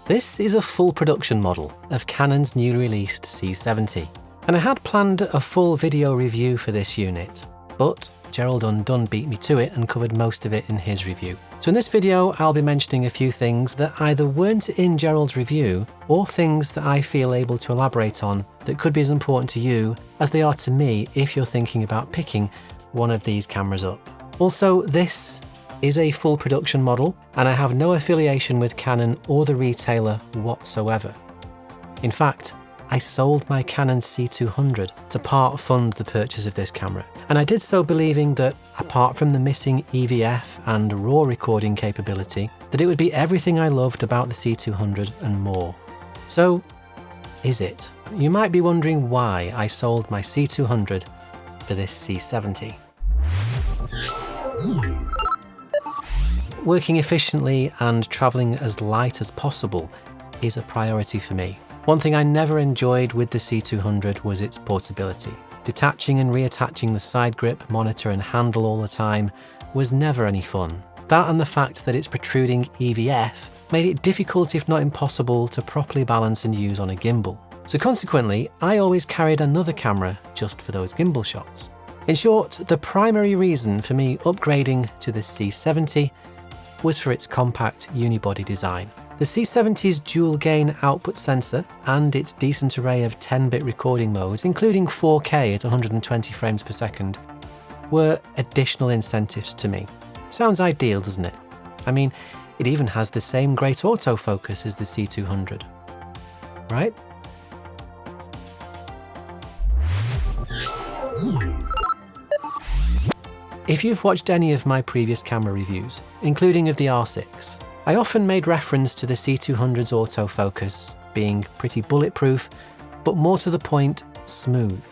This is a full production model of Canon's newly released C70, and I had planned a full video review for this unit, but Gerald Undone beat me to it and covered most of it in his review. So in this video I'll be mentioning a few things that either weren't in Gerald's review or things that I feel able to elaborate on that could be as important to you as they are to me if you're thinking about picking one of these cameras up. Also, this is a full production model and I have no affiliation with Canon or the retailer whatsoever. In fact, I sold my Canon C200 to part fund the purchase of this camera, and I did so believing that apart from the missing EVF and RAW recording capability, that it would be everything I loved about the C200 and more. So, is it? You might be wondering why I sold my C200 for this C70. Working efficiently and travelling as light as possible is a priority for me. One thing I never enjoyed with the C200 was its portability. Detaching and reattaching the side grip, monitor and handle all the time was never any fun. That and the fact that its protruding EVF made it difficult if not impossible to properly balance and use on a gimbal. So consequently, I always carried another camera just for those gimbal shots. In short, the primary reason for me upgrading to the C70 was for its compact unibody design. The C70's dual gain output sensor and its decent array of 10-bit recording modes, including 4K at 120 frames per second, were additional incentives to me. Sounds ideal, doesn't it? I mean, it even has the same great autofocus as the C200, right? If you've watched any of my previous camera reviews, including of the R6, I often made reference to the C200's autofocus being pretty bulletproof, but more to the point, smooth.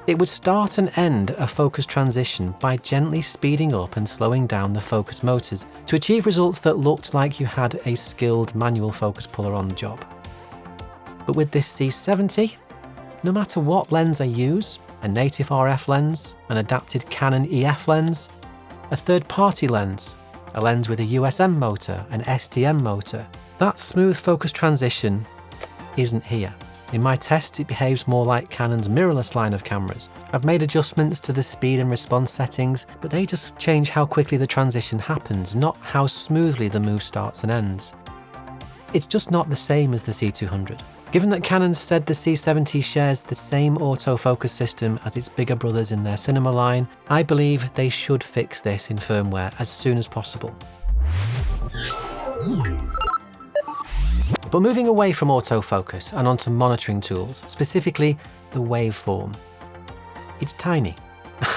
It would start and end a focus transition by gently speeding up and slowing down the focus motors to achieve results that looked like you had a skilled manual focus puller on the job. But with this C70, no matter what lens I use, a native RF lens, an adapted Canon EF lens, a third-party lens, a lens with a USM motor, an STM motor, that smooth focus transition isn't here. In my tests, it behaves more like Canon's mirrorless line of cameras. I've made adjustments to the speed and response settings, but they just change how quickly the transition happens, not how smoothly the move starts and ends. It's just not the same as the C200. Given that Canon said the C70 shares the same autofocus system as its bigger brothers in their cinema line, I believe they should fix this in firmware as soon as possible. But moving away from autofocus and onto monitoring tools, specifically the Waveform. It's tiny,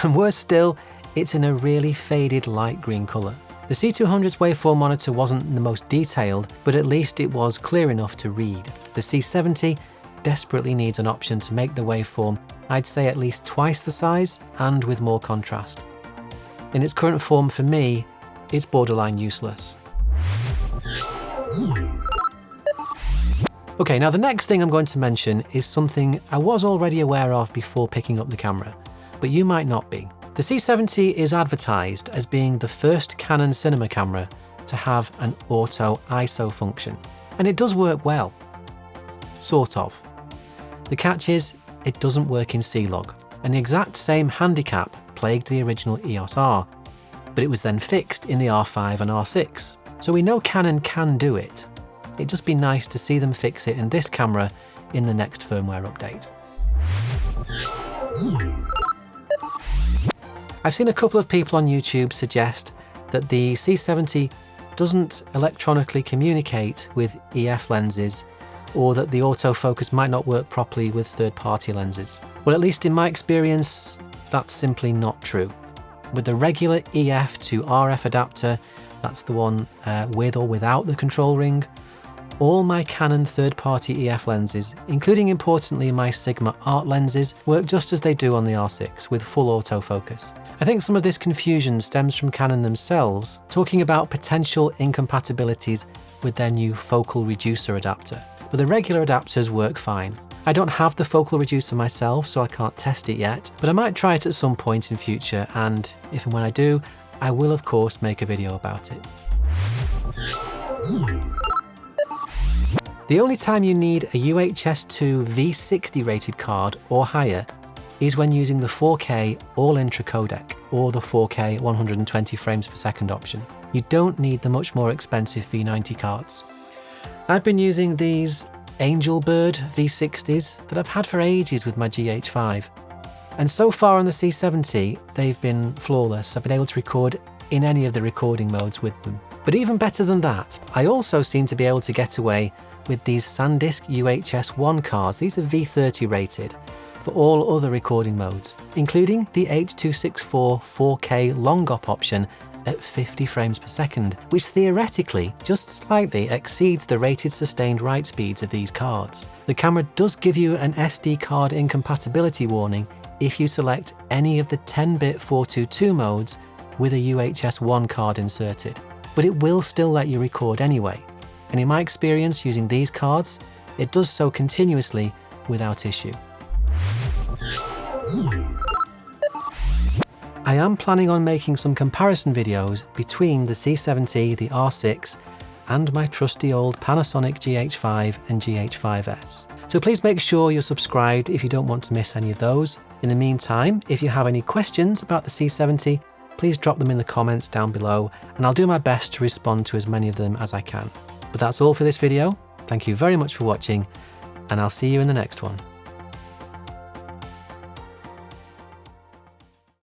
and worse still, it's in a really faded light green colour. The C200's waveform monitor wasn't the most detailed, but at least it was clear enough to read. The C70 desperately needs an option to make the waveform, I'd say at least twice the size and with more contrast. In its current form, for me, it's borderline useless. Okay, now the next thing I'm going to mention is something I was already aware of before picking up the camera, but you might not be. The C70 is advertised as being the first Canon cinema camera to have an auto ISO function, and it does work well. Sort of. The catch is, it doesn't work in C-Log, and the exact same handicap plagued the original EOS R, but it was then fixed in the R5 and R6, so we know Canon can do it. It'd just be nice to see them fix it in this camera in the next firmware update. I've seen a couple of people on YouTube suggest that the C70 doesn't electronically communicate with EF lenses, or that the autofocus might not work properly with third-party lenses. Well, at least in my experience, that's simply not true. With the regular EF to RF adapter, that's the one with or without the control ring, all my Canon third-party EF lenses, including importantly my Sigma Art lenses, work just as they do on the R6 with full autofocus. I think some of this confusion stems from Canon themselves talking about potential incompatibilities with their new focal reducer adapter, but the regular adapters work fine. I don't have the focal reducer myself, so I can't test it yet, but I might try it at some point in future, and if and when I do, I will of course make a video about it. The only time you need a UHS-2 V60 rated card or higher is when using the 4K all-intra codec or the 4K 120 frames per second option. You don't need the much more expensive V90 cards. I've been using these Angelbird V60s that I've had for ages with my GH5. And so far on the C70, they've been flawless. I've been able to record in any of the recording modes with them. But even better than that, I also seem to be able to get away with these SanDisk UHS-1 cards. These are V30 rated for all other recording modes, including the H.264 4K long op option at 50 frames per second, which theoretically just slightly exceeds the rated sustained write speeds of these cards. The camera does give you an SD card incompatibility warning if you select any of the 10-bit 422 modes with a UHS-1 card inserted, but it will still let you record anyway. And in my experience using these cards, it does so continuously without issue. I am planning on making some comparison videos between the C70, the R6, and my trusty old Panasonic GH5 and GH5S. So please make sure you're subscribed if you don't want to miss any of those. In the meantime, if you have any questions about the C70, please drop them in the comments down below, and I'll do my best to respond to as many of them as I can. But that's all for this video. Thank you very much for watching, and I'll see you in the next one.